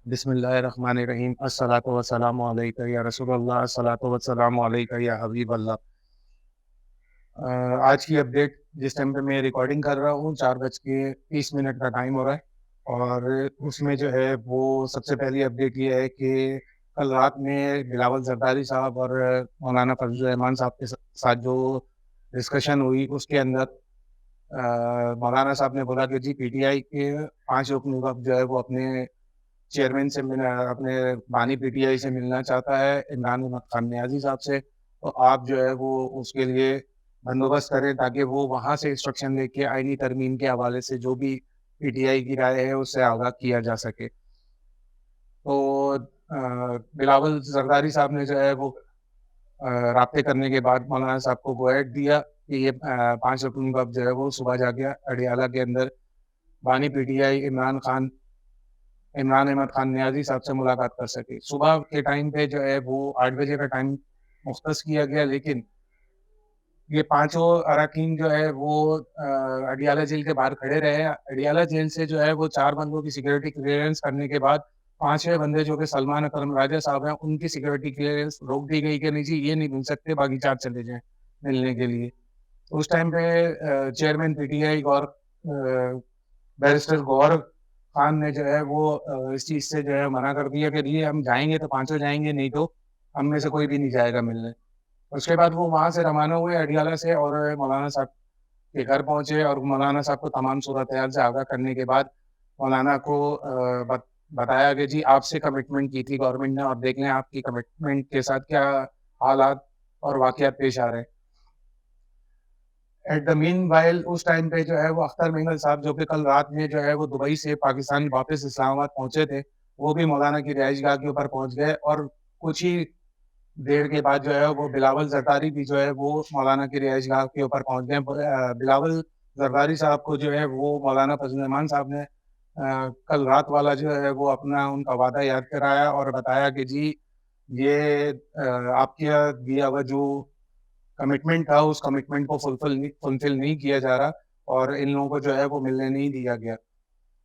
بسم اللہ الرحمن الرحیم الصلاۃ والسلام علیکہ یا رسول اللہ الصلاۃ والسلام علیکہ یا حبیب اللہ۔ آج کی اپڈیٹ جس ٹائم پہ میں ریکارڈنگ کر رہا ہوں 4:30 کا ٹائم ہو رہا ہے، اور اس میں جو ہے وہ سب سے پہلی اپڈیٹ یہ ہے کہ کل رات میں بلاول زرداری صاحب اور مولانا فضل الرحمان صاحب کے ساتھ جو ڈسکشن ہوئی اس کے اندر مولانا صاحب نے بولا کہ جی پی ٹی آئی کے 5 رکنوں کا جو ہے وہ اپنے چیئرمین سے اپنے بانی پی ٹی آئی سے ملنا چاہتا ہے، عمران احمد خان نیازی صاحب سے، تو آپ جو ہے وہ اس کے لیے بندوبست کریں تاکہ وہ وہاں سے انسٹرکشن لے کے آئینی ترمیم کے حوالے سے جو بھی پی ٹی آئی کی رائے ہے اس سے آگاہ کیا جا سکے۔ تو بلاول زرداری صاحب نے جو ہے وہ رابطے کرنے کے بعد مولانا صاحب کو گویٹ دیا کہ یہ 5 رکنوں کا جو ہے وہ صبح جا گیا اڈیالہ کے اندر بانی P T I Imran Ahmad Khan Niazi صاحب سے ملاقات کر سکے۔ صبح کے ٹائم پہ جو ہے وہ 8 بجے کا ٹائم مختص کیا گیا، لیکن یہ 5 اراکین جو ہے وہ اڈیالہ جیل کے باہر کھڑے رہے۔ اڈیالہ جیل سے جو ہے وہ 4 بندوں کی سیکورٹی کلیئرنس کرنے کے بعد 5ویں بندے جو کہ سلمان اکرم راجہ صاحب ہیں ان کی سیکورٹی کلیئرنس روک دی گئی کہ نہیں جی یہ نہیں مل سکتے، باقی 4 چلے جائیں ملنے کے لیے۔ اس ٹائم پہ چیئرمین پی ٹی آئی بیرسٹر گور خان نے جو ہے وہ اس چیز سے جو ہے منع کر دیا کہ یہ ہم جائیں گے تو 5 جائیں گے، نہیں تو ہم میں سے کوئی بھی نہیں جائے گا ملنے۔ اس کے بعد وہ وہاں سے روانہ ہوئے اڈیالہ سے اور مولانا صاحب کے گھر پہنچے، اور مولانا صاحب کو تمام صورتحال سے آگاہ کرنے کے بعد مولانا کو بتایا کہ جی آپ سے کمٹمنٹ کی تھی گورنمنٹ نے، اور دیکھ لیں آپ کی کمٹمنٹ کے ساتھ کیا حالات اور واقعات پیش آ رہے ہیں۔ ایٹ دا مین وائل اس ٹائم پہ جو ہے وہ اختر مینگل صاحب جو کہ کل رات میں جو ہے وہ دبئی سے پاکستان واپس اسلام آباد پہنچے تھے، وہ بھی مولانا کی رہائش گاہ کے اوپر پہنچ گئے، اور کچھ ہی دیر کے بعد جو ہے وہ بلاول زرداری بھی جو ہے وہ مولانا کی رہائش گاہ کے اوپر پہنچ گئے۔ بلاول زرداری صاحب کو جو ہے وہ مولانا فضل الرحمان صاحب نے کل رات والا جو ہے وہ اپنا ان کا وعدہ یاد کرایا اور بتایا کہ جی یہ آپ کا دیا ہوا جو کمٹمنٹ تھا اس کمٹمنٹ کو فلفل نہیں کیا جا رہا، اور ان لوگوں کو جو ہے وہ ملنے نہیں دیا گیا۔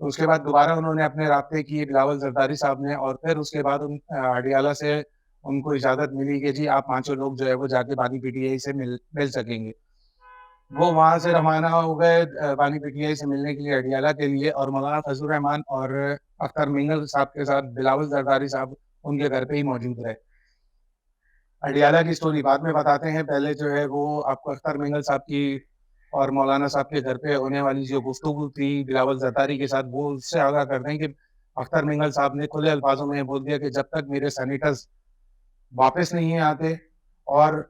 تو اس کے بعد دوبارہ انہوں نے اپنے رابطے کیے بلاول زرداری صاحب نے، اور پھر اس کے بعد اڈیالہ سے ان کو اجازت ملی کہ جی آپ 5 لوگ جو ہے وہ جا کے بانی پی ٹی آئی سے مل سکیں گے۔ وہ وہاں سے روانہ ہو گئے بانی پی ٹی آئی سے ملنے کے لیے اڈیالہ کے لیے، اور مولانا فضل الرحمان اور اختر مینگل صاحب کے ساتھ بلاول زرداری صاحب ان کے گھر پہ ہی موجود رہے۔ اڈیالہ کی سٹوری بعد میں بتاتے ہیں، پہلے جو ہے وہ آپ کو اختر مینگل صاحب کی اور مولانا صاحب کے گھر پہ ہونے والی جو گفتگو تھی بلاول زرداری کے ساتھ وہ اس سے آگاہ کر دیں کہ اختر مینگل صاحب نے کھلے الفاظوں میں بول دیا کہ جب تک میرے سینیٹرز واپس نہیں آتے اور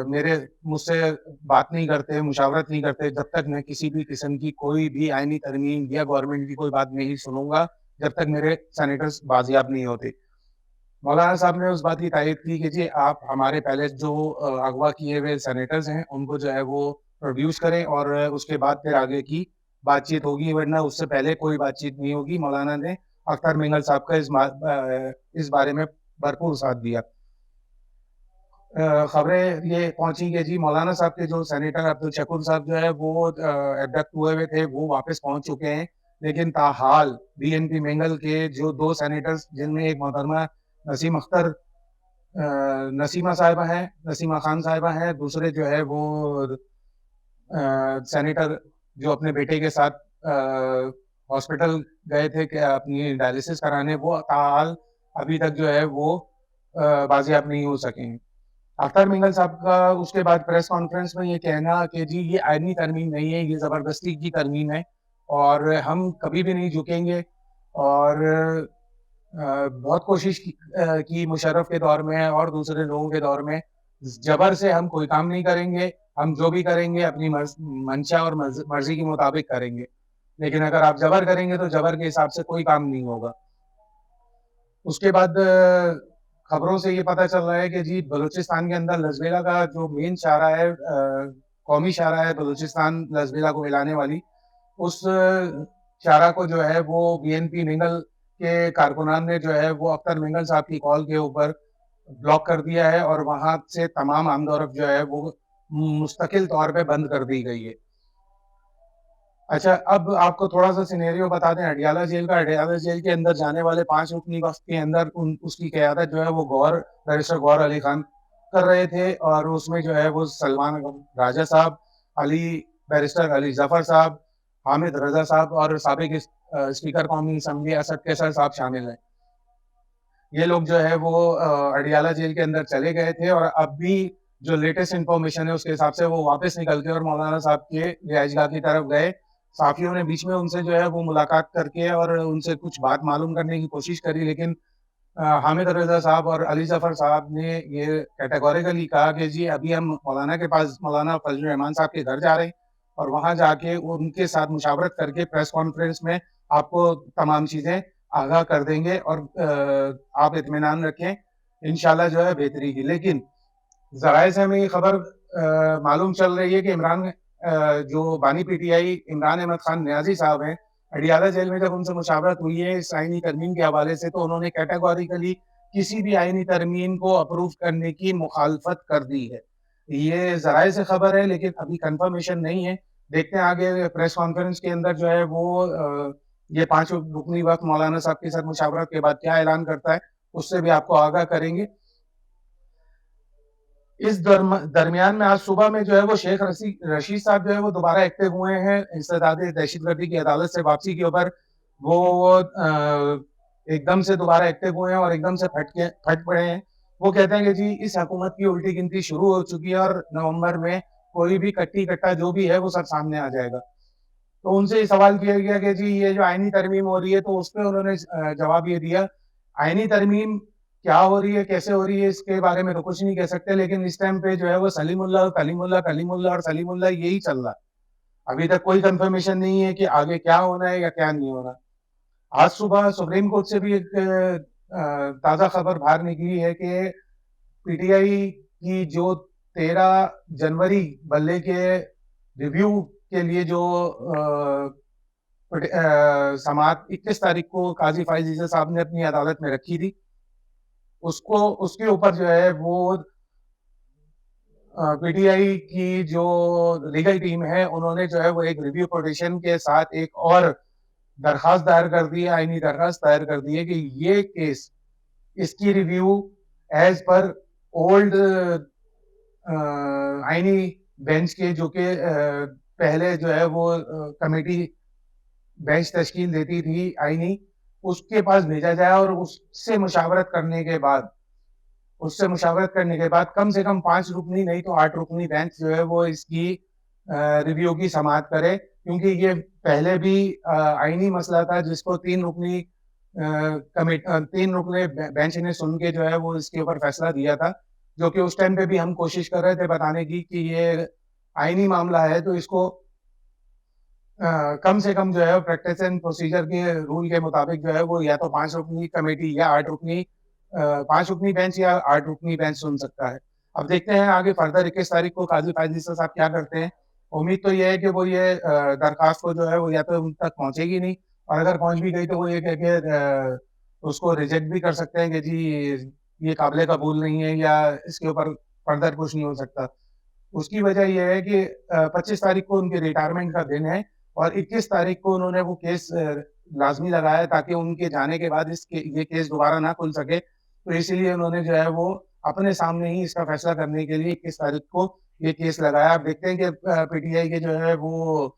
مجھ سے بات نہیں کرتے، مشاورت نہیں کرتے، جب تک میں کسی بھی قسم کی کوئی بھی آئینی ترمیم یا گورنمنٹ کی کوئی بات نہیں سنوں گا جب تک میرے سینیٹرز بازیاب نہیں ہوتے۔ مولانا صاحب نے اس بات کی تائید کی کہ جی آپ ہمارے پہلے جو اغوا کیے ہوئے سینیٹرز ہیں ان کو جو ہے وہ پروڈیوس کریں، اور اس کے بعد پھر آگے کی بات چیت ہوگی، ورنہ اس سے پہلے کوئی بات چیت نہیں ہوگی۔ مولانا نے اختر مینگل صاحب کا اس بارے میں بھرپور ساتھ دیا۔ خبریں یہ پہنچی کہ جی مولانا صاحب کے جو سینیٹر عبدالشکور صاحب جو ہے وہ ایبڈکٹ ہوئے تھے، وہ واپس پہنچ چکے ہیں، لیکن تاحال بی این پی مینگل کے جو 2 سینیٹرز جن میں ایک محترمہ نسیمہ صاحبہ ہیں، نسیمہ خان صاحبہ ہیں، دوسرے جو ہے وہ سینیٹر جو اپنے بیٹے کے ساتھ ہاسپٹل گئے تھے کہ اپنی ڈائلسس کرانے، وہ تاحال ابھی تک جو ہے وہ بازیاب نہیں ہو سکیں۔ اختر مینگل صاحب کا اس کے بعد پریس کانفرنس میں یہ کہنا کہ جی یہ آئینی ترمیم نہیں ہے، یہ زبردستی کی ترمیم ہے، اور ہم کبھی بھی نہیں جھکیں گے، اور بہت کوشش کی مشرف کے دور میں اور دوسرے لوگوں کے دور میں، جبر سے ہم کوئی کام نہیں کریں گے، ہم جو بھی کریں گے اپنی منشا اور مرضی کے مطابق کریں گے، لیکن اگر آپ جبر کریں گے تو جبر کے حساب سے کوئی کام نہیں ہوگا۔ اس کے بعد خبروں سے یہ پتہ چل رہا ہے کہ جی بلوچستان کے اندر لزبیلا کا جو مین شاہراہ ہے، قومی شاہراہ ہے بلوچستان لزبیلا کو ملانے والی، اس شاہراہ کو جو ہے وہ بی این پی مینگل کے کارکنان نے جو ہے وہ اختر مینگل صاحب کی کال کے اوپر بلاک کر دیا ہے، اور وہاں سے تمام آمد و رفت جو ہے وہ مستقل طور پہ بند کر دی گئی ہے۔ اچھا اب آپ کو تھوڑا سا سینیریو بتا دیں اڈیالہ جیل کا. اڈیالہ جیل کے اندر جانے والے 5 رکنی وقت کے اندر اس کی قیادت جو ہے وہ بیرسٹر گور علی خان کر رہے تھے, اور اس میں جو ہے وہ سلمان راجہ صاحب, بیرسٹر علی ظفر صاحب, حامد رضا صاحب اور سابق اسپیکر قومی اسمبلی اسد کیسر صاحب شامل ہیں. یہ لوگ جو ہے وہ اڈیالہ جیل کے اندر چلے گئے تھے, اور اب بھی جو لیٹسٹ انفارمیشن ہے اس کے حساب سے وہ واپس نکل کے اور مولانا صاحب کے رہائش گاہ کی طرف گئے. صحافیوں نے بیچ میں ان سے جو ہے وہ ملاقات کر کے اور ان سے کچھ بات معلوم کرنے کی کوشش کری, لیکن حامد رضا صاحب اور علی ظفر صاحب نے یہ کیٹیگوریکلی کہا کہ جی ابھی ہم مولانا کے پاس, مولانا فضل الرحمان صاحب کے گھر جا رہے ہیں, اور وہاں جا کے ان کے ساتھ مشاورت کر کے پریس کانفرنس میں آپ کو تمام چیزیں آگاہ کر دیں گے, اور آپ اطمینان رکھیں انشاءاللہ جو ہے بہتری کی. لیکن ذرائع سے ہمیں یہ خبر معلوم چل رہی ہے کہ عمران جو بانی P T I Imran Ahmad Khan Niazi صاحب ہیں, اڈیالہ جیل میں جب ان سے مشاورت ہوئی ہے اس آئینی ترمیم کے حوالے سے, تو انہوں نے کیٹیگوریکلی کسی بھی آئینی ترمیم کو اپروو کرنے کی مخالفت کر دی ہے. یہ ذرائع سے خبر ہے لیکن ابھی کنفرمیشن نہیں ہے. دیکھتے ہیں آگے پریس کانفرنس کے اندر جو ہے وہ یہ 5 رکنی وقت مولانا صاحب کے ساتھ مشاورت کے بعد کیا اعلان کرتا ہے, اس سے بھی آپ کو آگاہ کریں گے. اس درمیان میں آج صبح میں جو ہے وہ شیخ رشید صاحب جو ہے وہ دوبارہ ایکٹیو ہوئے ہیں انسداد دہشت گردی کی عدالت سے واپسی کے اوپر. وہ ایک دم سے دوبارہ ایکٹیو ہوئے ہیں اور ایک دم سے پھٹ پڑے ہیں. وہ کہتے ہیں کہ جی اس حکومت کی الٹی گنتی شروع ہو چکی ہے اور نومبر میں کوئی بھی کٹی کٹا جو بھی ہے وہ سب سامنے آ جائے گا. تو ان سے یہ سوال کیا گیا کہ جی یہ جو آئینی ترمیم ہو رہی ہے, تو اس پہ انہوں نے جواب یہ دیا آئینی ترمیم کیا ہو رہی ہے, کیسے ہو رہی ہے, اس کے بارے میں تو کچھ نہیں کہہ سکتے, لیکن اس ٹائم پہ جو ہے وہ سلیم اللہ کلیم اللہ کلیم اللہ اور سلیم اللہ یہی چل رہا. ابھی تک کوئی کنفرمیشن نہیں ہے کہ آگے کیا ہونا ہے یا کیا نہیں ہونا. آج صبح سپریم کورٹ سے بھی ایک تازہ خبر باہر نکلی ہے کہ پی ٹی آئی کی جو 13 جنوری بلے کے ریویو کے لیے جو سماعت 21 تاریخ کو قاضی فائز عیسی صاحب نے اپنی عدالت میں رکھی تھی, اس کے اوپر جو ہے وہ پی ٹی آئی کی جو لیگل ٹیم ہے انہوں نے جو ہے وہ ایک ریویو پٹیشن کے ساتھ ایک اور درخواست دائر کر دی ہے, آئینی درخواست دائر کر دی ہے کہ یہ کیس اس کی ریویو ایز پر اولڈ آئینی بینچ کے جو کہ پہلے جو ہے وہ کمیٹی بینچ تشکیل دیتی تھی آئینی, اس کے پاس بھیجا جائے اور اس سے مشاورت کرنے کے بعد کم سے کم 5 رکنی نہیں تو 8 رکنی بینچ جو ہے وہ اس کی ریویو کی سماعت کرے, کیونکہ یہ پہلے بھی آئینی مسئلہ تھا جس کو 3 رکنے بینچ نے سن کے جو ہے وہ اس کے اوپر فیصلہ دیا تھا, جو کہ اس ٹائم پہ بھی ہم کوشش کر رہے تھے بتانے کی کہ یہ آئینی معاملہ ہے تو اس کو کم سے کم جو ہے پریکٹس اینڈ پروسیجر کے رول کے مطابق جو ہے وہ یا تو 5 رکنی کمیٹی یا 5 رکنی بینچ یا 8 رکنی بینچ سن سکتا ہے. اب دیکھتے ہیں آگے فردر 21 تاریخ کو قاضی فائز عیسی صاحب کیا کرتے ہیں. امید تو یہ ہے کہ وہ یہ درخواست کو جو ہے وہ یا تو ان تک پہنچے گی نہیں, اور اگر پہنچ بھی گئی تو وہ یہ کہہ کے اس کو ریجیکٹ بھی کر سکتے ہیں کہ جی یہ قابل قبول نہیں ہے یا اس کے اوپر فردر کچھ نہیں ہو سکتا. اس کی وجہ یہ ہے کہ 25 تاریخ کو ان کے ریٹائرمنٹ کا دن ہے, اور 21 تاریخ کو انہوں نے وہ کیس لازمی لگایا تاکہ ان کے جانے کے بعد یہ کیس دوبارہ نہ کھل سکے. تو اسی لیے انہوں نے جو ہے وہ اپنے سامنے ہی اس کا فیصلہ کرنے کے لیے 21 تاریخ کو یہ کیس لگایا. آپ دیکھتے ہیں کہ پی ٹی آئی کے جو ہے وہ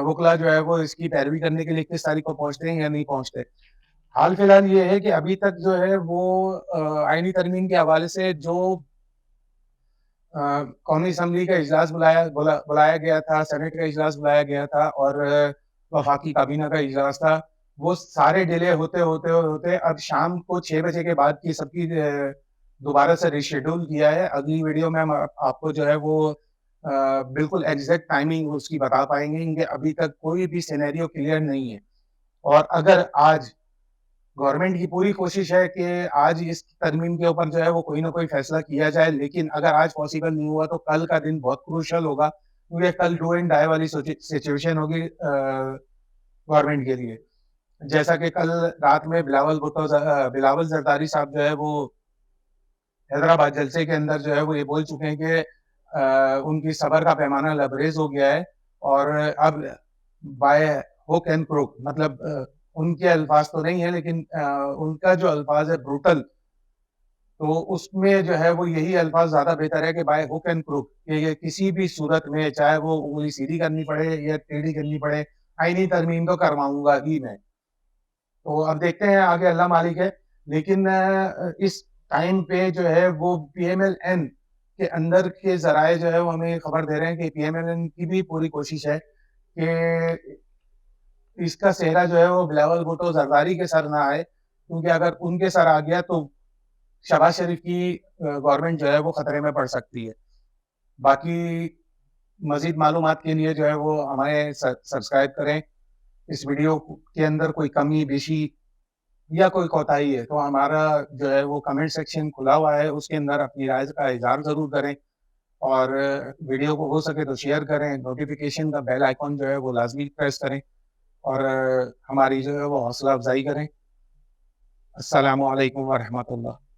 وکلا جو ہے وہ اس کی پیروی کرنے کے لیے 21 تاریخ کو پہنچتے ہیں یا نہیں پہنچتے. حال فی الحال یہ ہے کہ ابھی تک جو ہے وہ آئینی ترمیم کے حوالے سے جو قومی اسمبلی کا اجلاس بلایا گیا تھا, سینٹ کا اجلاس بلایا گیا تھا, اور وفاقی کابینہ کا اجلاس تھا, وہ سارے ڈیلے ہوتے اب شام کو 6 بجے کے بعد کی سب کی دوبارہ سے ریشیڈول کیا ہے. اگلی ویڈیو میں ہم آپ کو جو ہے وہ بالکل ایگزیکٹ ٹائمنگ اس کی بتا پائیں گے, کہ ابھی تک کوئی بھی سینیریو کلیئر نہیں ہے. اور اگر آج گورنمنٹ کی پوری کوشش ہے کہ آج اس ترمیم کے اوپر جو ہے وہ کوئی نہ کوئی فیصلہ کیا جائے, لیکن اگر آج پاسبل نہیں ہوا تو کل کا دن بہت کروشل ہوگا, کیونکہ کل ڈو اینڈ ڈائی والی سچویشن ہوگی گورنمنٹ کے لیے. جیسا کہ کل رات میں بلاول زرداری صاحب جو ہے وہ حیدرآباد جلسے کے اندر جو ہے وہ یہ بول چکے ہیں کہ ان کی صبر کا پیمانہ لبریز ہو گیا ہے, اور اب بائی ہوک اینڈ کروک، مطلب ان کے الفاظ تو نہیں ہے لیکن ان کا جو الفاظ ہے بروٹل، تو اس میں جو ہے وہ یہی الفاظ زیادہ بہتر ہے کہ بائی ہوک اینڈ کروک، کہ یہ کسی بھی صورت میں چاہے وہ انگلی سیدھی کرنی پڑے یا ٹیڑھی کرنی پڑے، آئینی ترمیم تو کرواؤں گا ہی میں. تو اب دیکھتے ہیں آگے، اللہ مالک ہے. لیکن اس ٹائم پہ جو ہے وہ پی ایم ایل این کے اندر کے ذرائع جو ہے وہ ہمیں خبر دے رہے ہیں کہ پی ایم ایل این کی بھی پوری کوشش ہے کہ اس کا صحرا جو ہے وہ بلاول بھٹو زرداری کے سر نہ آئے، کیونکہ اگر ان کے سر آ گیا تو شہباز شریف کی گورنمنٹ جو ہے وہ خطرے میں پڑ سکتی ہے. باقی مزید معلومات کے لیے جو ہے وہ ہمیں سبسکرائب کریں. اس ویڈیو کے اندر کوئی کمی بیشی یا کوئی کوتاہی ہے تو ہمارا جو ہے وہ کمنٹ سیکشن کھلا ہوا ہے، اس کے اندر اپنی رائے کا اظہار ضرور کریں، اور ویڈیو کو ہو سکے تو شیئر کریں. نوٹیفیکیشن کا بیل آئیکن جو ہے وہ لازمی پریس کریں، اور ہماری جو ہے وہ حوصلہ افزائی کریں. السلام علیکم ورحمۃ اللہ.